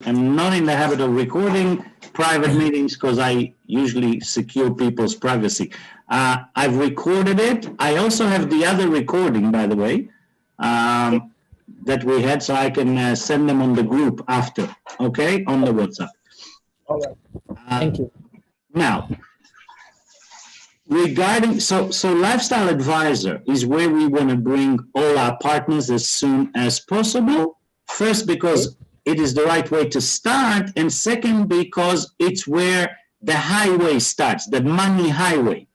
I'm not in the habit of recording private meetings because I usually secure people's privacy. I've recorded it. I also have the other recording, by the way, that we had, so I can send them on the group after, okay, on the WhatsApp. All right. Thank you. Now, regarding, so Lifestyle Advisor is where we want to bring all our partners as soon as possible. First, because it is the right way to start, and second, because it's where the highway starts, the money highway.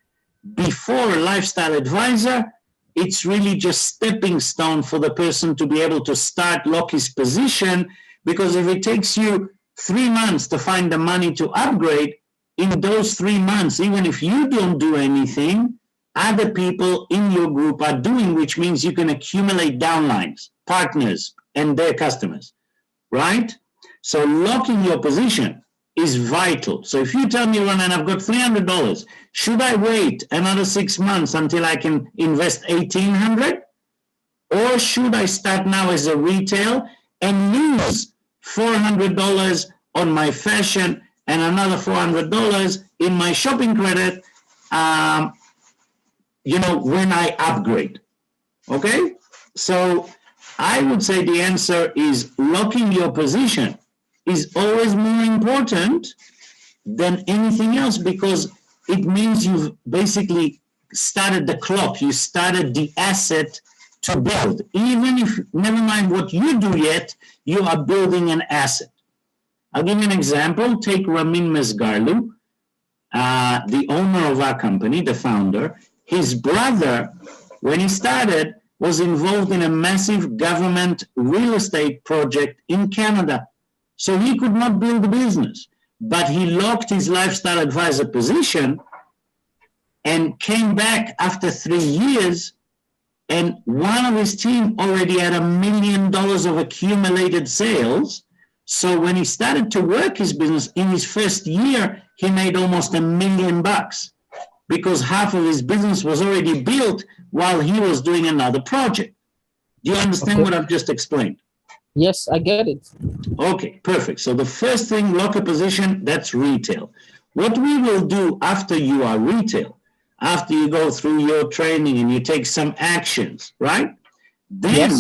Before Lifestyle Advisor, it's really just stepping stone for the person to be able to start lock his position, because if it takes you 3 months to find the money to upgrade, in those 3 months, even if you don't do anything, other people in your group are doing, which means you can accumulate downlines, partners, and their customers, right? So locking your position is vital. So if you tell me, Ronan, I've got $300, should I wait another 6 months until I can invest $1,800? Or should I start now as a retail and lose $400 on my fashion and another $400 in my shopping credit, when I upgrade, okay? So I would say the answer is locking your position is always more important than anything else, because it means you've basically started the clock. You started the asset to build. Even if, never mind what you do yet, you are building an asset. I'll give you an example. Take Ramin Mesgarlu, the owner of our company, the founder. His brother, when he started, was involved in a massive government real estate project in Canada. So he could not build a business, but he locked his Lifestyle Advisor position and came back after 3 years, and one of his team already had $1 million of accumulated sales. So when he started to work his business in his first year, he made almost $1 million, because half of his business was already built while he was doing another project. Do you understand what I've just explained? Yes, I get it. Okay, perfect. So the first thing, lock a position, that's retail. What we will do after you are retail, after you go through your training and you take some actions, right? Then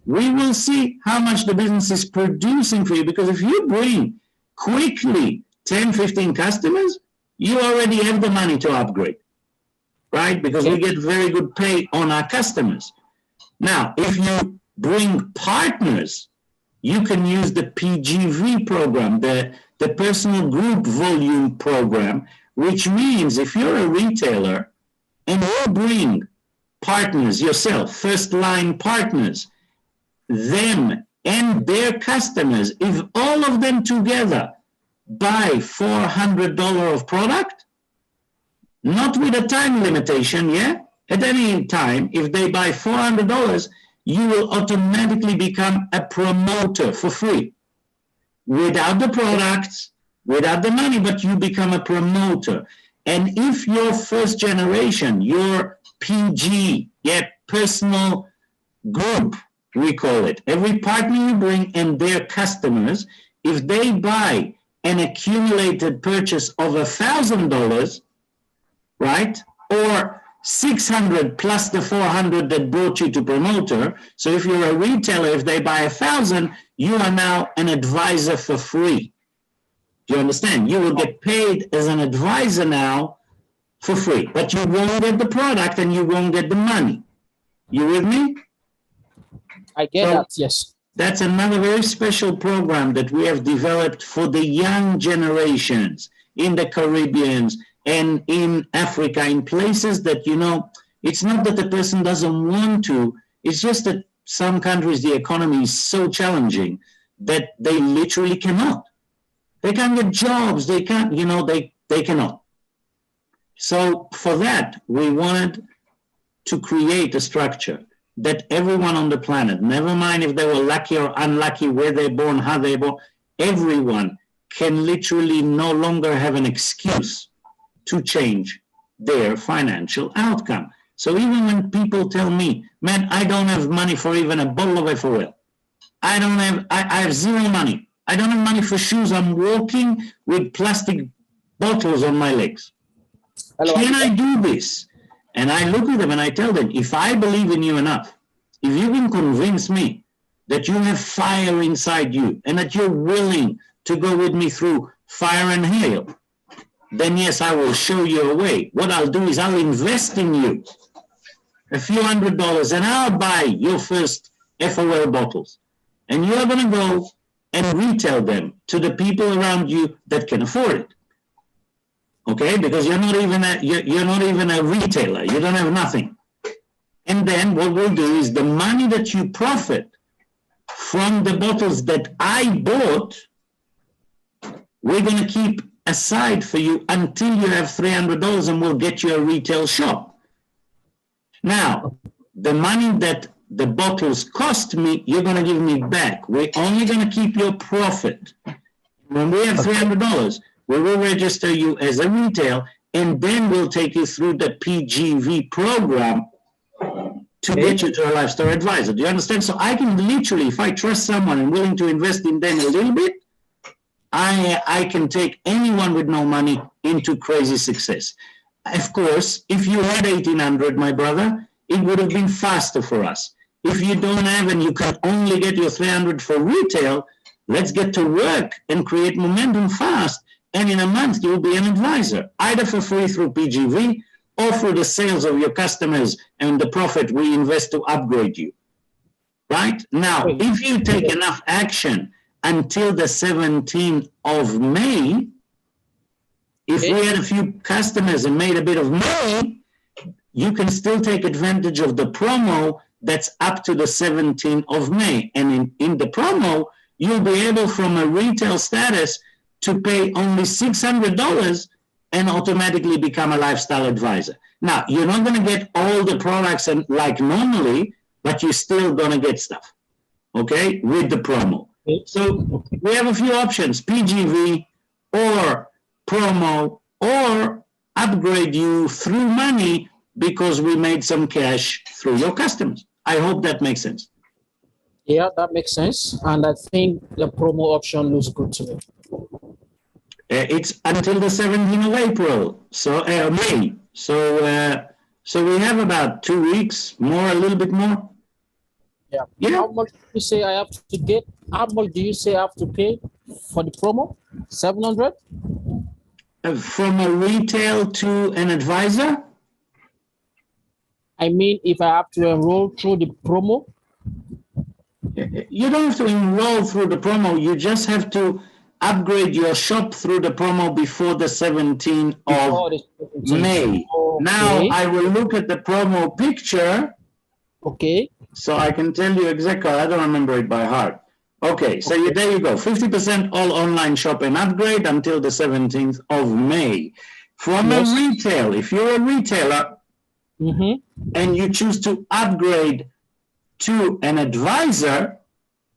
we will see how much the business is producing for you, because if you bring quickly 10, 15 customers, you already have the money to upgrade, right? Because we get very good pay on our customers. Now, if you bring partners, you can use the PGV program, the personal group volume program, which means if you're a retailer and you bring partners yourself, first line partners, them and their customers, if all of them together buy $400 of product, not with a time limitation, at any time, if they buy $400, you will automatically become a promoter for free. Without the products, without the money, but you become a promoter. And if your first generation, your PG, personal group, we call it, every partner you bring and their customers, if they buy an accumulated purchase of $1,000, right, or 600 plus the 400 that brought you to promoter. So if you're a retailer, if they buy 1,000, you are now an advisor for free. Do you understand? You will get paid as an advisor now for free, but you won't get the product and you won't get the money. You with me? I get that, yes. That's another very special program that we have developed for the young generations in the Caribbean and in Africa, in places that, it's not that the person doesn't want to, it's just that some countries, the economy is so challenging that they literally cannot. They can't get jobs, they can't, they cannot. So for that, we wanted to create a structure that everyone on the planet, never mind if they were lucky or unlucky, where they're born, how they're born, everyone can literally no longer have an excuse to change their financial outcome. So even when people tell me, man, I don't have money for even a bottle of FOL, I have zero money. I don't have money for shoes. I'm walking with plastic bottles on my legs. Hello. Can I do this? And I look at them and I tell them, if I believe in you enough, if you can convince me that you have fire inside you and that you're willing to go with me through fire and hail, then yes, I will show you a way. What I'll do is I'll invest in you a few $100 and I'll buy your first FOL bottles. And you're going to go and retail them to the people around you that can afford it. Okay, because you're not even a retailer. You don't have nothing. And then what we'll do is the money that you profit from the bottles that I bought, we're going to keep aside for you until you have $300 and we'll get you a retail shop. Now, the money that the bottles cost me, you're going to give me back. We're only going to keep your profit. When we have $300, we will register you as a retail, and then we'll take you through the PGV program to get you to a lifestyle advisor. Do you understand? So I can literally, if I trust someone and willing to invest in them a little bit, I can take anyone with no money into crazy success. Of course, if you had 1,800, my brother, it would have been faster for us. If you don't have and you can only get your 300 for retail, let's get to work and create momentum fast. And in a month, you'll be an advisor, either for free through PGV or through the sales of your customers and the profit we invest to upgrade you. Right? Now, if you take enough action until the 17th of May, if we had a few customers and made a bit of money, you can still take advantage of the promo that's up to the 17th of May. And in the promo, you'll be able, from a retail status, to pay only $600 and automatically become a lifestyle advisor. Now, you're not going to get all the products and like normally, but you're still going to get stuff, okay, with the promo. So we have a few options, PGV or promo or upgrade you through money because we made some cash through your customers. I hope that makes sense. Yeah, that makes sense. And I think the promo option looks good to me. It's until the 17th of April, so May. So we have about 2 weeks, more, a little bit more. Yeah. How much do you say I have to get? How much do you say I have to pay for the promo? 700? From a retail to an advisor? I mean, if I have to enroll through the promo? You don't have to enroll through the promo. You just have to upgrade your shop through the promo before the 17th of May. Okay. Now, I will look at the promo picture. Okay. So I can tell you exactly. I don't remember it by heart. Okay, so there you go. 50% all online shop and upgrade until the 17th of May. From a retail, if you're a retailer and you choose to upgrade to an advisor,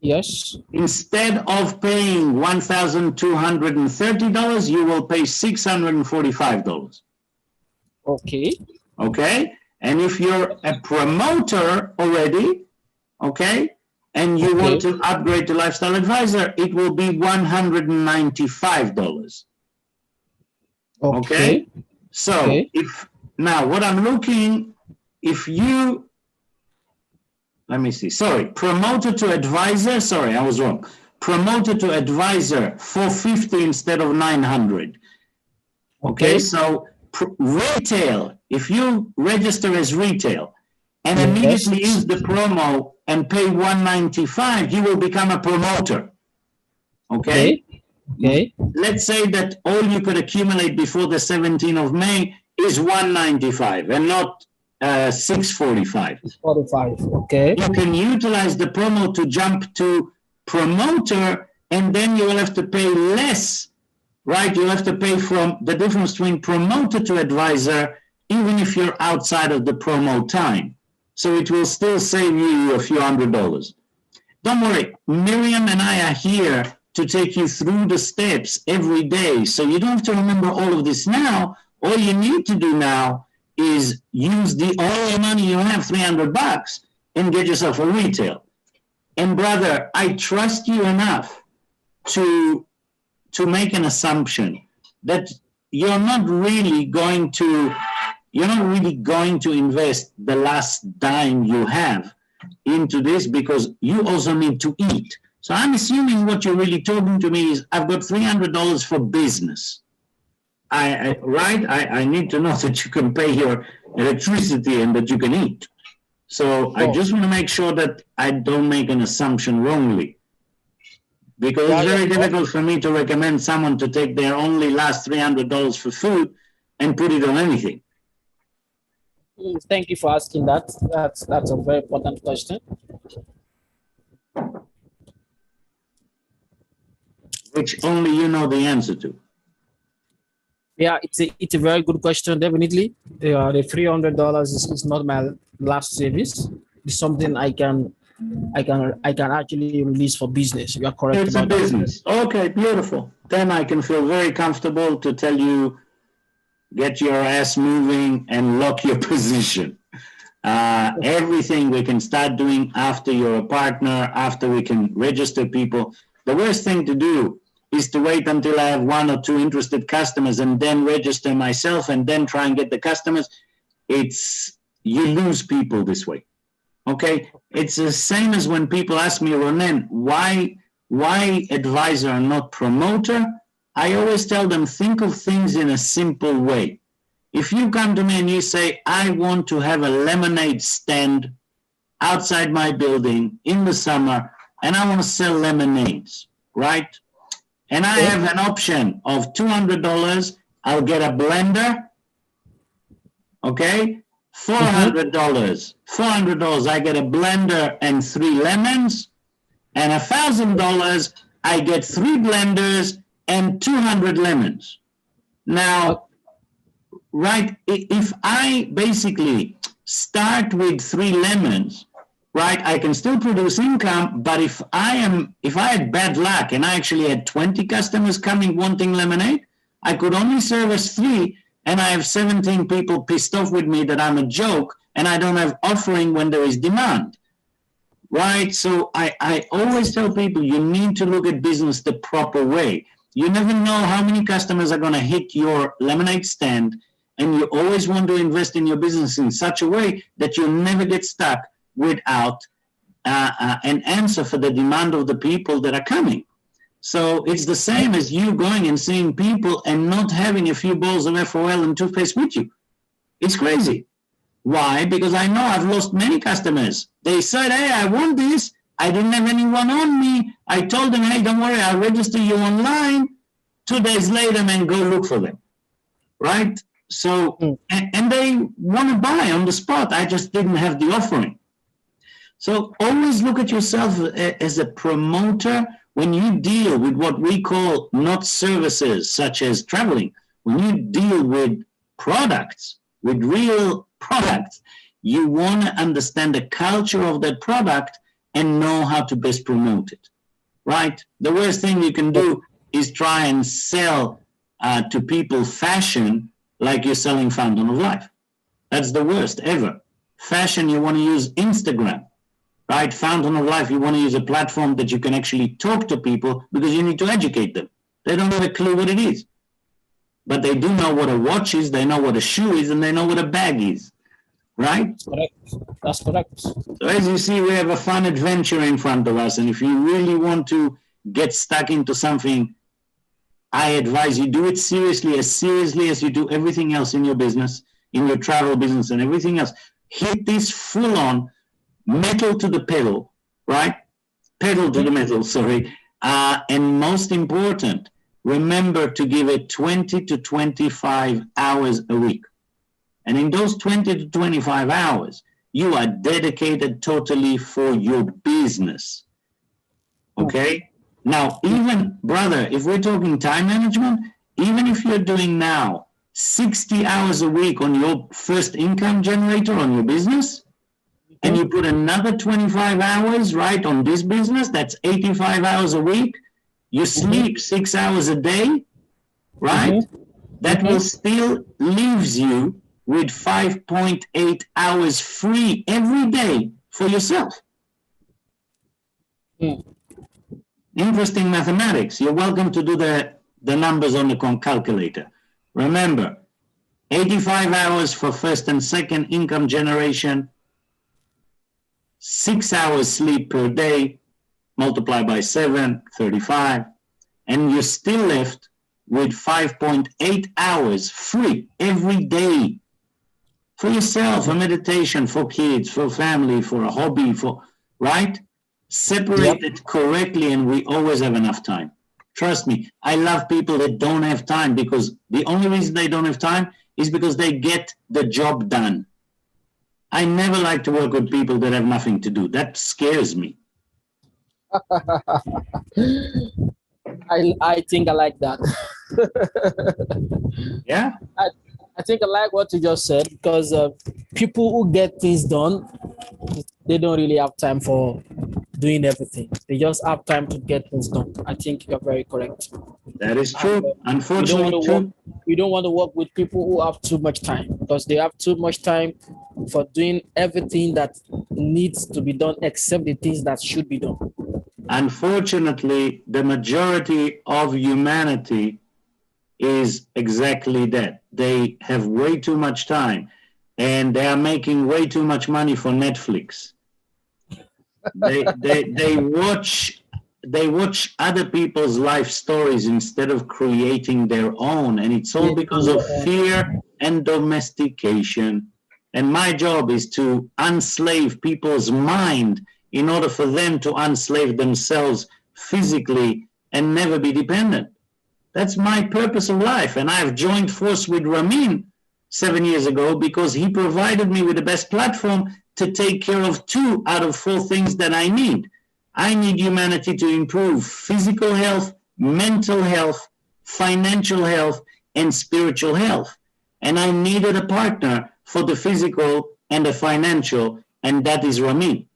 instead of paying $1,230, you will pay $645. Okay. Okay. And if you're a promoter already, okay, and you want to upgrade to lifestyle advisor, it will be $195. Okay. So if now what I'm looking, if you, let me see, sorry, promoter to advisor, sorry, I was wrong. Promoter to advisor, $450 instead of $900. Okay, so retail, if you register as retail and immediately use the promo and pay $195, you will become a promoter. Okay? Let's say that all you could accumulate before the 17th of May is $195 and not $645. Okay. You can utilize the promo to jump to promoter, and then you will have to pay less, right? You'll have to pay from the difference between promoter to advisor, even if you're outside of the promo time. So it will still save you a few $100s. Don't worry, Miriam and I are here to take you through the steps every day. So you don't have to remember all of this now. All you need to do now is use the only money you have, $300, and get yourself a retail. And brother, I trust you enough to make an assumption that you're not really going to invest the last dime you have into this, because you also need to eat. So I'm assuming what you're really talking to me is, I've got $300 for business. I need to know that you can pay your electricity and that you can eat. So I just want to make sure that I don't make an assumption wrongly, because it's very difficult for me to recommend someone to take their only last $300 for food and put it on anything. Thank you for asking that. That's a very important question. Which only you know the answer to. Yeah, it's a very good question. Definitely, the $300 is not my last service. It's something I can actually release for business. You are correct. It's a business. That. Okay, beautiful. Then I can feel very comfortable to tell you, get your ass moving and lock your position. Everything we can start doing after you're a partner, after we can register people. The worst thing to do is to wait until I have 1 or 2 interested customers and then register myself and then try and get the customers. You lose people this way. Okay? It's the same as when people ask me, Ronen, why advisor and not promoter? I always tell them, think of things in a simple way. If you come to me and you say, I want to have a lemonade stand outside my building in the summer, and I want to sell lemonades, right? And I have an option of $200, I'll get a blender, okay? $400, I get a blender and 3 lemons, and $1,000, I get 3 blenders and 200 lemons. Now, right, if I basically start with 3 lemons, right, I can still produce income, but if I had bad luck and I actually had 20 customers coming wanting lemonade, I could only service 3, and I have 17 people pissed off with me that I'm a joke and I don't have offering when there is demand, right? So I always tell people, you need to look at business the proper way. You never know how many customers are going to hit your lemonade stand, and you always want to invest in your business in such a way that you never get stuck without an answer for the demand of the people that are coming. So it's the same as you going and seeing people and not having a few balls of FOL and toothpaste with you. It's crazy. Why? Because I know I've lost many customers. They said, hey, I want this. I didn't have anyone on me. I told them, hey, don't worry, I'll register you online. 2 days later, man, go look for them, right? So, and they want to buy on the spot. I just didn't have the offering. So always look at yourself as a promoter when you deal with what we call not services, such as traveling. When you deal with products, with real products, you want to understand the culture of that product and know how to best promote it, right? The worst thing you can do is try and sell to people fashion like you're selling Fountain of Life. That's the worst ever. Fashion, you want to use Instagram, right? Fountain of Life, you want to use a platform that you can actually talk to people because you need to educate them. They don't have a clue what it is. But they do know what a watch is, they know what a shoe is, and they know what a bag is, right? That's correct. So as you see, we have a fun adventure in front of us. And if you really want to get stuck into something, I advise you do it seriously as you do everything else in your business, in your travel business and everything else. Hit this full on metal to the pedal, right? Pedal to the metal, sorry. And most important, remember to give it 20 to 25 hours a week. And in those 20 to 25 hours, you are dedicated totally for your business. Okay? Now, even, brother, if we're talking time management, even if you're doing now 60 hours a week on your first income generator on your business, and you put another 25 hours, right, on this business, that's 85 hours a week, you sleep 6 hours a day, right? That will still leaves you with 5.8 hours free every day for yourself. Interesting mathematics. You're welcome to do the numbers on the calculator. Remember, 85 hours for first and second income generation, 6 hours sleep per day, multiply by 7, 35, and you're still left with 5.8 hours free every day for yourself, for meditation, for kids, for family, for a hobby, right? Separate it correctly, and we always have enough time. Trust me, I love people that don't have time, because the only reason they don't have time is because they get the job done. I never like to work with people that have nothing to do. That scares me. I think I like that. Yeah? I think I like what you just said, because people who get things done, they don't really have time for doing everything. They just have time to get things done. I think you're very correct. That is true. Unfortunately, we don't want to work with people who have too much time, because they have too much time for doing everything that needs to be done except the things that should be done. Unfortunately, the majority of humanity is exactly that. They have way too much time, and they are making way too much money for Netflix. They watch other people's life stories instead of creating their own, and it's all because of fear and domestication. And my job is to unslave people's mind in order for them to unslave themselves physically and never be dependent. That's my purpose of life. And I've joined force with Ramin 7 years ago because he provided me with the best platform to take care of 2 out of 4 things that I need. I need humanity to improve physical health, mental health, financial health, and spiritual health. And I needed a partner for the physical and the financial, and that is Ramin.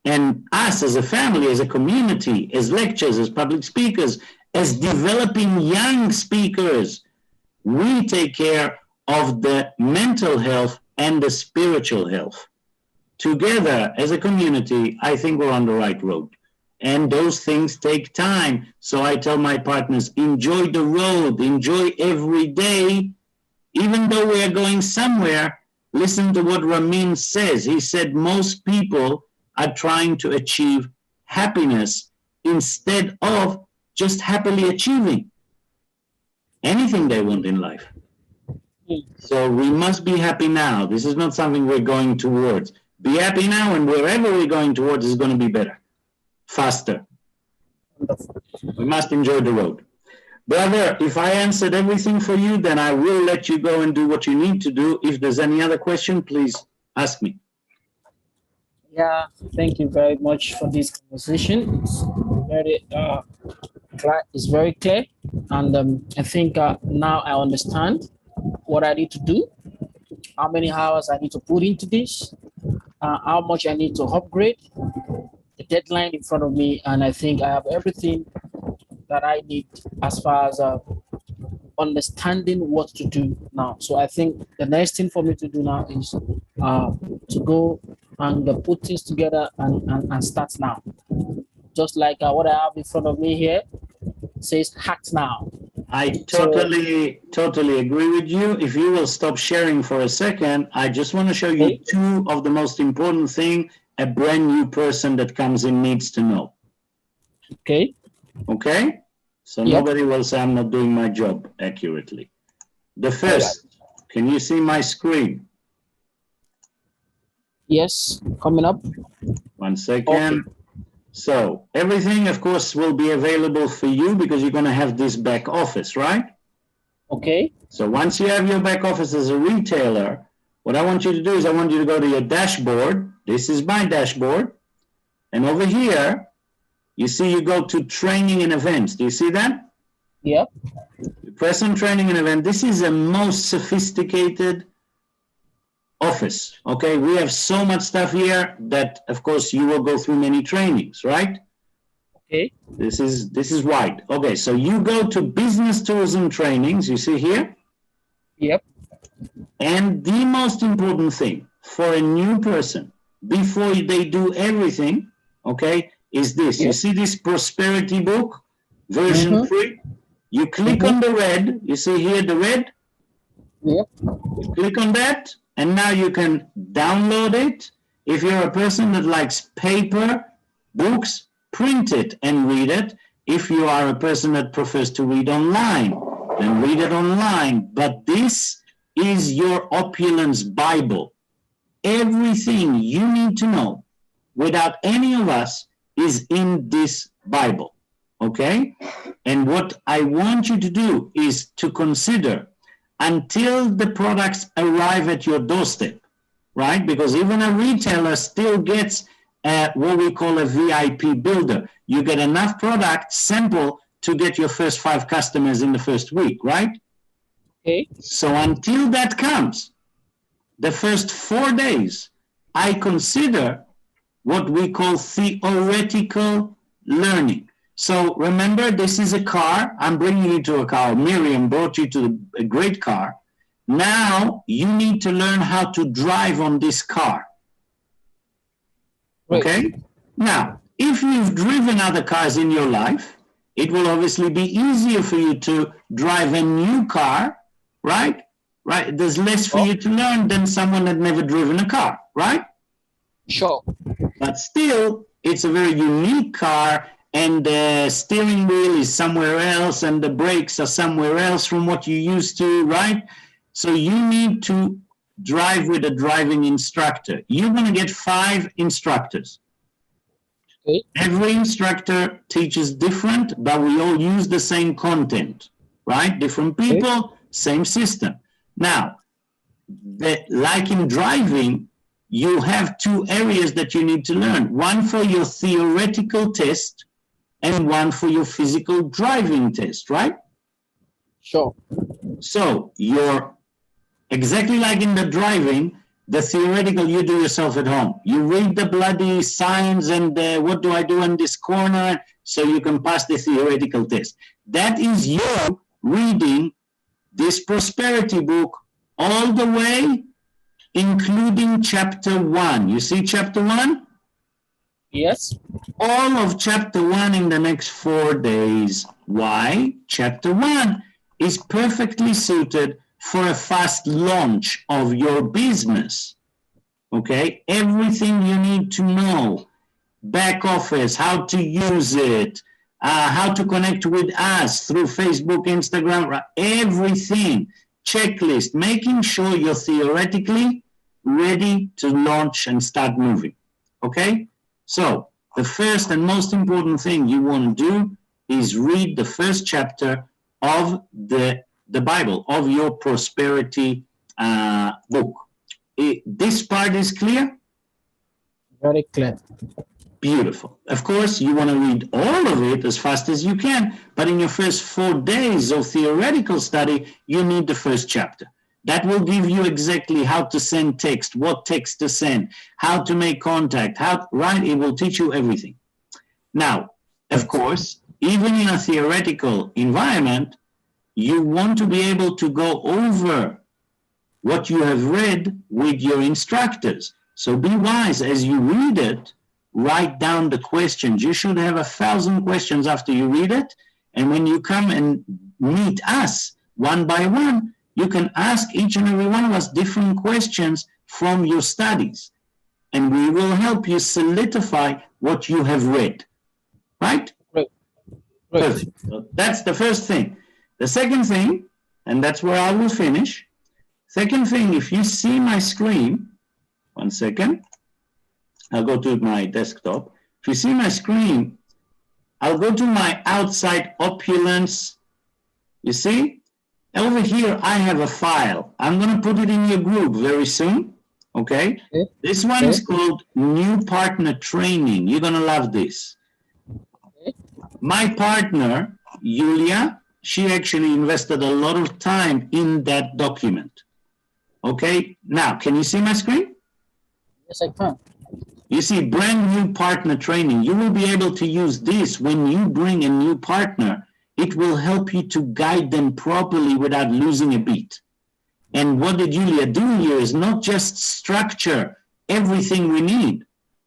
And us as a family, as a community, as lecturers, as public speakers, as developing young speakers, we take care of the mental health and the spiritual health. Together, as a community, I think we're on the right road. And those things take time. So I tell my partners, enjoy the road, enjoy every day. Even though we are going somewhere, listen to what Ramin says. He said most people are trying to achieve happiness instead of just happily achieving anything they want in life. So we must be happy now. This is not something we're going towards. Be happy now, and wherever we're going towards is going to be better, faster. We must enjoy the road. Brother, if I answered everything for you, then I will let you go and do what you need to do. If there's any other question, please ask me. Yeah, thank you very much for this conversation. It's very clear, and I think now I understand what I need to do, how many hours I need to put into this, how much I need to upgrade, the deadline in front of me, and I think I have everything that I need as far as understanding what to do now. So I think the next thing for me to do now is to go and put things together and start now. Just like what I have in front of me here says act now. I totally agree with you. If you will stop sharing for a second, I just want to show you 2 of the most important things a brand new person that comes in needs to know. Okay. So nobody will say I'm not doing my job accurately. The first, can you see my screen? Yes, coming up. 1 second. Okay. So everything, of course, will be available for you because you're going to have this back office, right? Okay. So once you have your back office as a retailer, what I want you to do is I want you to go to your dashboard. This is my dashboard. And over here, you see you go to training and events. Do you see that? Yep. You press on training and event. This is a most sophisticated office. Okay, we have so much stuff here that, of course, you will go through many trainings, right? Okay. This is wide. Okay, so you go to business tourism trainings. You see here? Yep. And the most important thing for a new person before they do everything, okay, is this. You see this prosperity book, version 3? You click on the red, you see here the red? Yep. You click on that, and now you can download it. If you're a person that likes paper, books, print it and read it. If you are a person that prefers to read online, then read it online. But this is your Opulence Bible. Everything you need to know without any of us is in this Bible, okay? And what I want you to do is to consider until the products arrive at your doorstep, right? Because even a retailer still gets what we call a VIP builder. You get enough product sample to get your first 5 customers in the first week, right? Okay. So until that comes, the first 4 days, I consider what we call theoretical learning. So remember, this is a car. I'm bringing you to a car. Miriam brought you to a great car. Now you need to learn how to drive on this car. Okay? Now, if you've driven other cars in your life, it will obviously be easier for you to drive a new car, right? Right? There's less for you to learn than someone that never driven a car, right? Sure. But still, it's a very unique car, and the steering wheel is somewhere else, and the brakes are somewhere else from what you used to, right? So you need to drive with a driving instructor. You're going to get 5 instructors. Okay. Every instructor teaches different, but we all use the same content, right? Different people, same system. Now, like in driving, you have 2 areas that you need to learn. One for your theoretical test and one for your physical driving test, right? Sure. So you're exactly like in the driving, the theoretical you do yourself at home. You read the bloody signs and what do I do in this corner so you can pass the theoretical test. That is you reading this prosperity book all the way, including chapter 1. You see chapter 1? Yes. All of chapter 1 in the next 4 days. Why? Chapter 1 is perfectly suited for a fast launch of your business. Okay? Everything you need to know. Back office, how to use it, how to connect with us through Facebook, Instagram, everything. Checklist, making sure you're theoretically ready to launch and start moving. Okay? So, the first and most important thing you want to do is read the first chapter of the Bible, of your prosperity book. This part is clear? Very clear. Beautiful. Of course, you want to read all of it as fast as you can, but in your first 4 days of theoretical study, you need the first chapter. That will give you exactly how to send text, what text to send, how to make contact, right? It will teach you everything. Now, of course, even in a theoretical environment, you want to be able to go over what you have read with your instructors. So be wise as you read it. Write down the questions. You should have 1,000 questions after you read it. And when you come and meet us one by one, you can ask each and every one of us different questions from your studies. And we will help you solidify what you have read. Right? Right. Perfect. So that's the first thing. The second thing, and that's where I will finish. Second thing, if you see my screen, 1 second. I'll go to my desktop. If you see my screen, I'll go to my outside Opulence. You see? Over here, I have a file. I'm going to put it in your group very soon. Okay? This one is called New Partner Training. You're going to love this. My partner, Julia, she actually invested a lot of time in that document. Okay? Now, can you see my screen? Yes, I can. You see, brand new partner training. You will be able to use this when you bring a new partner. It will help you to guide them properly without losing a beat. And what did Julia do here is not just structure everything we need,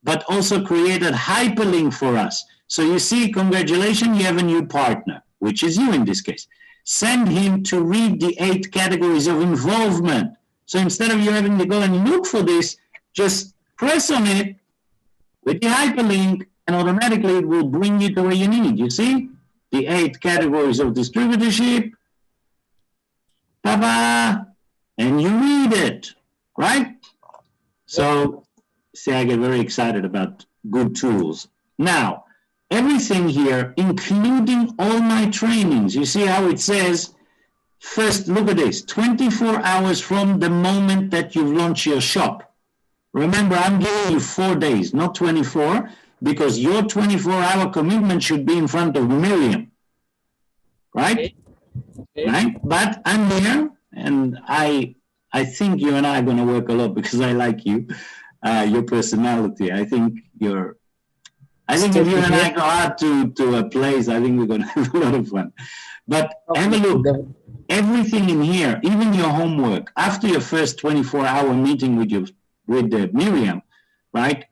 but also created hyperlink for us. So you see, congratulations, you have a new partner, which is you in this case. Send him to read the 8 categories of involvement. So instead of you having to go and look for this, just press on it with the hyperlink, and automatically it will bring you to where you need. You see? The 8 categories of distributorship. Ta-da! And you read it, right? So, see, I get very excited about good tools. Now, everything here, including all my trainings, you see how it says, first, look at this, 24 hours from the moment that you've launched your shop. Remember, I'm giving you 4 days, not 24, because your 24-hour commitment should be in front of Miriam, right? Okay. Right? But I'm here, and I think you and I are going to work a lot because I like you, your personality. I think if you and I go out to a place, I think we're going to have a lot of fun. But have a look. Everything in here, even your homework, after your first 24-hour meeting with Miriam, right?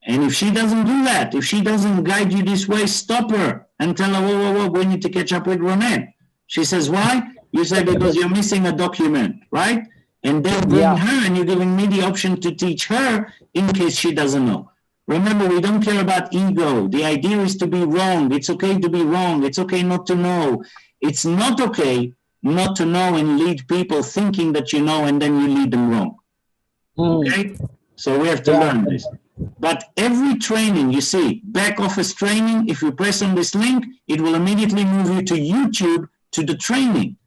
And if she doesn't do that, if she doesn't guide you this way, stop her and tell her, whoa, we need to catch up with Ronette. She says, why? You say, because you're missing a document, right? And then bring her, and you're giving me the option to teach her in case she doesn't know. Remember, we don't care about ego. The idea is to be wrong. It's okay to be wrong. It's okay not to know. It's not okay not to know and lead people thinking that you know, and then you lead them wrong. Okay? So we have to learn this. But every training, you see, back office training, if you press on this link, it will immediately move you to YouTube to the training,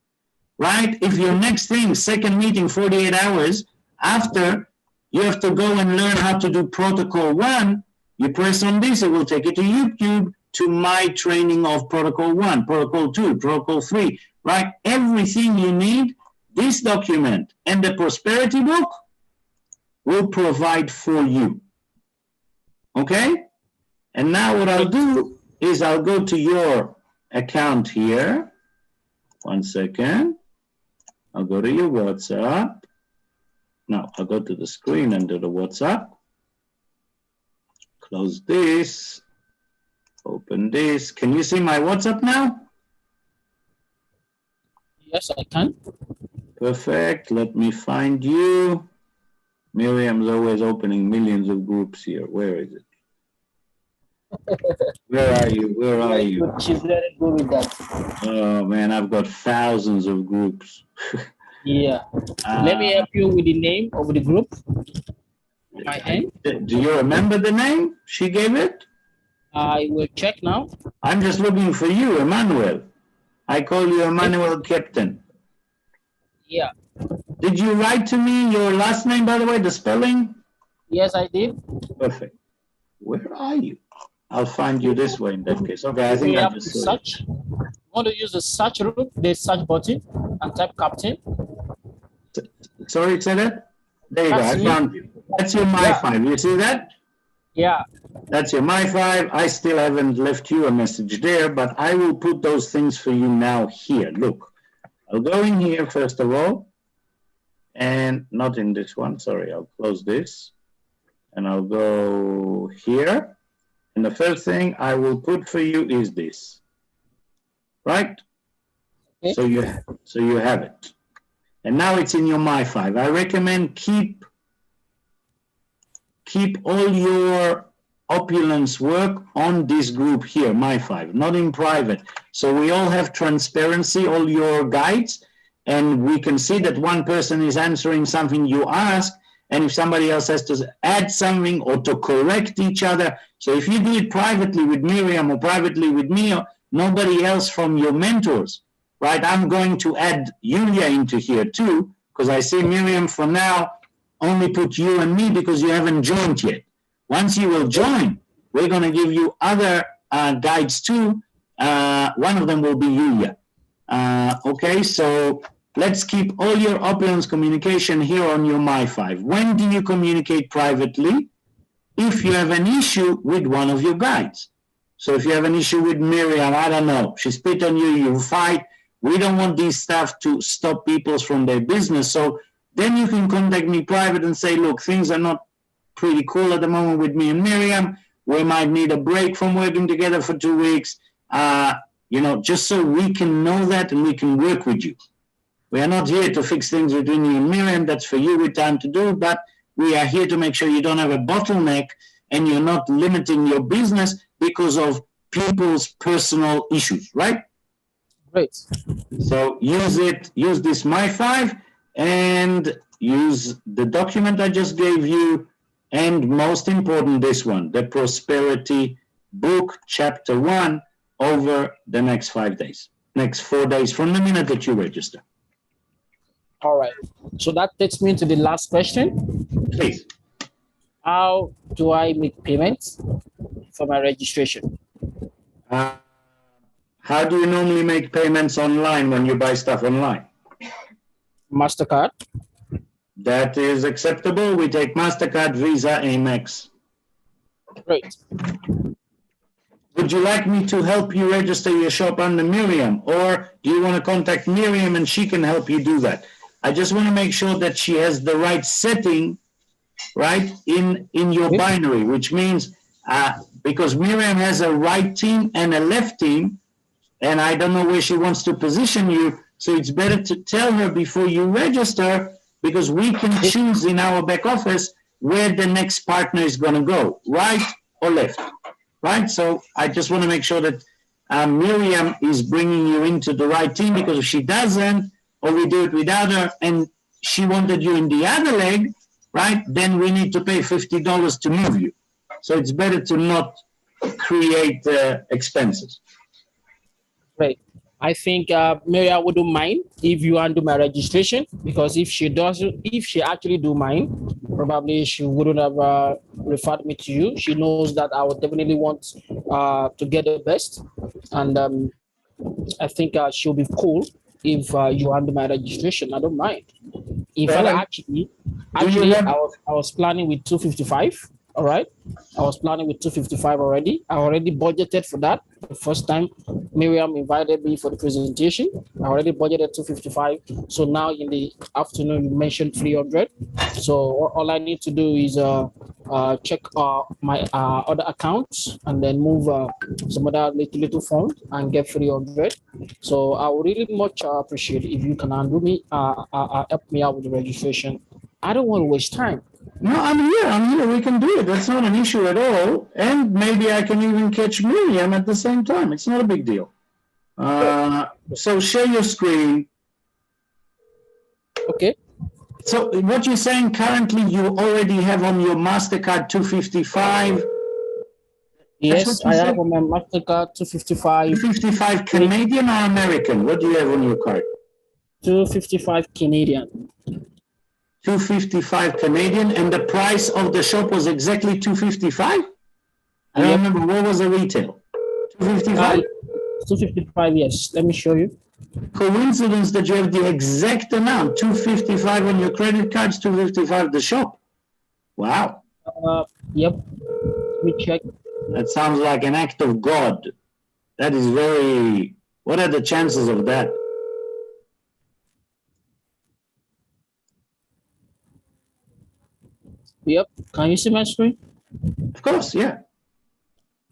right? If your next thing, second meeting, 48 hours after, you have to go and learn how to do protocol 1, you press on this, it will take you to YouTube to my training of protocol 1, protocol 2, protocol 3, right? Everything you need, this document and the prosperity book will provide for you. Okay? And now what I'll do is I'll go to your account here. 1 second. I'll go to your WhatsApp. Now I'll go to the screen and do the WhatsApp. Close this. Open this. Can you see my WhatsApp now? Yes, I can. Perfect. Let me find you. Miriam's always opening millions of groups here. Where is it? Where are you? Where are you? She's very good with that. Oh man, I've got thousands of groups. Yeah. Let me help you with the name of the group. My end. Do you remember the name she gave it? I will check now. I'm just looking for you, Emmanuel. I call you Emmanuel Captain. Yeah. Did you write to me your last name, by the way, the spelling? Yes, I did. Perfect. Where are you? I'll find you this way in that case. Okay, I think We I have just to saw search. You want to use the search room, the search button, and type Captain. Sorry, say that? There you That's go. I me. found you. That's your My5. You see that? Yeah. That's your My5. I still haven't left you a message there, but I will put those things for you now here. Look, I'll go in here first of all, and not in this one. Sorry, I'll close this, and I'll go here. And the first thing I will put for you is this, right? Okay. So you have it. And now it's in your My5. I recommend keep all your Opulence work on this group here, My5, not in private. So we all have transparency, all your guides, and we can see that one person is answering something you ask, and if somebody else has to add something or to correct each other. So if you do it privately with Miriam or privately with me, or nobody else from your mentors, right? I'm going to add Yulia into here too, because I see Miriam for now only put you and me because you haven't joined yet. Once you will join, we're going to give you other guides too. One of them will be Yulia. Okay, so let's keep all your Opulence communication here on your My5. When do you communicate privately? If you have an issue with one of your guides. So if you have an issue with Miriam, I don't know, she spit on you, you fight. We don't want these stuff to stop people from their business. So then you can contact me private and say, look, things are not pretty cool at the moment with me and Miriam. We might need a break from working together for 2 weeks, just so we can know that and we can work with you. We are not here to fix things between you and Miriam. That's for you with time to do, but we are here to make sure you don't have a bottleneck and you're not limiting your business because of people's personal issues, right? Great. So use this My5 and use the document I just gave you, and most important, this one, the Prosperity Book, Chapter 1, over the next 5 days, next 4 days from the minute that you register. All right. So that takes me to the last question. Please. How do I make payments for my registration? How do you normally make payments online when you buy stuff online? MasterCard. That is acceptable. We take MasterCard, Visa, Amex. Great. Would you like me to help you register your shop under Miriam, or do you want to contact Miriam and she can help you do that? I just want to make sure that she has the right setting, right, in your binary, which means because Miriam has a right team and a left team, and I don't know where she wants to position you, so it's better to tell her before you register, because we can choose in our back office where the next partner is going to go, right or left, right? So I just want to make sure that Miriam is bringing you into the right team, because if she doesn't, or we do it without her, and she wanted you in the other leg, right, then we need to pay $50 to move you. So it's better to not create expenses. Great. I think Maria wouldn't mind if you undo my registration, because if she actually do mind, probably she wouldn't have referred me to you. She knows that I would definitely want to get the best, and I think she'll be cool if you undo my registration. I don't mind. In fact, actually, I was planning with 255. All right. I was planning with 255 already. I already budgeted for that. The first time Miriam invited me for the presentation, I already budgeted 255. So now in the afternoon, you mentioned 300. So all I need to do is check my other accounts and then move some other little funds and get 300. So I would really much appreciate if you can undo me, help me out with the registration. I don't want to waste time. No, I'm here. We can do it. That's not an issue at all. And maybe I can even catch Miriam at the same time. It's not a big deal. So share your screen. Okay. So what you're saying currently, you already have on your MasterCard 255. Yes, I have on my MasterCard 255. 255 Canadian or American? What do you have on your card? 255 Canadian. 255 Canadian, and the price of the shop was exactly 255? I don't remember, what was the retail? 255? 255, yes. Let me show you. Coincidence that you have the exact amount, 255 on your credit cards, 255 the shop. Wow. Yep. Let me check. That sounds like an act of God. That is very, what are the chances of that? Yep. Can you see my screen? Of course, yeah.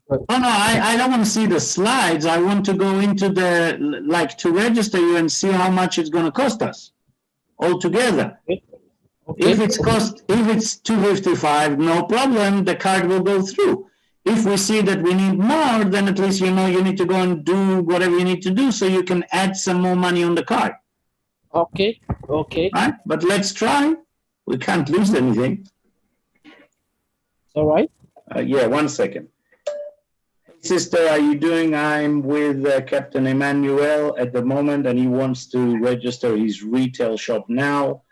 Oh, no, I don't want to see the slides. I want to go into to register you and see how much it's going to cost us altogether. Okay. If it's 255, no problem, the card will go through. If we see that we need more, then at least you know you need to go and do whatever you need to do so you can add some more money on the card. Okay. Right? But let's try. We can't lose anything. All right. Yeah, 1 second. Hey, sister, how are you doing? I'm with Captain Emmanuel at the moment, and he wants to register his retail shop now.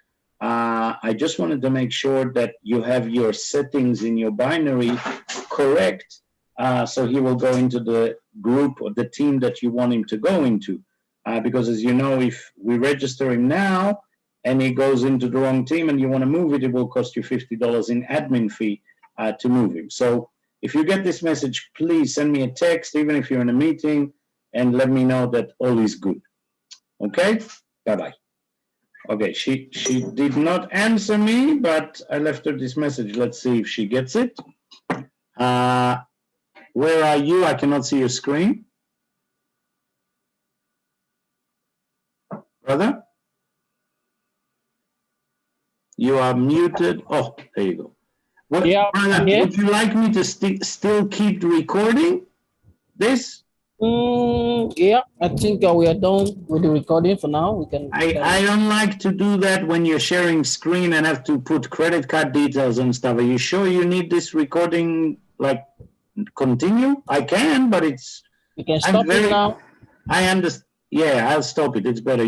I just wanted to make sure that you have your settings in your binary correct, so he will go into the group or the team that you want him to go into. Because as you know, if we register him now and he goes into the wrong team and you want to move it, it will cost you $50 in admin fee to move him. So if you get this message, please send me a text, even if you're in a meeting, and let me know that all is good. Okay? Bye-bye. Okay, she did not answer me, but I left her this message. Let's see if she gets it. Where are you? I cannot see your screen. Brother? You are muted. Oh, there you go. What, Yeah, brother, yeah. would you like me to still keep recording this? Yeah, I think we are done with the recording for now. We can. I don't like to do that when you're sharing screen and have to put credit card details and stuff. Are you sure you need this recording, like, continue? I can, but it's... We can stop it now. I understand. Yeah, I'll stop it. It's better.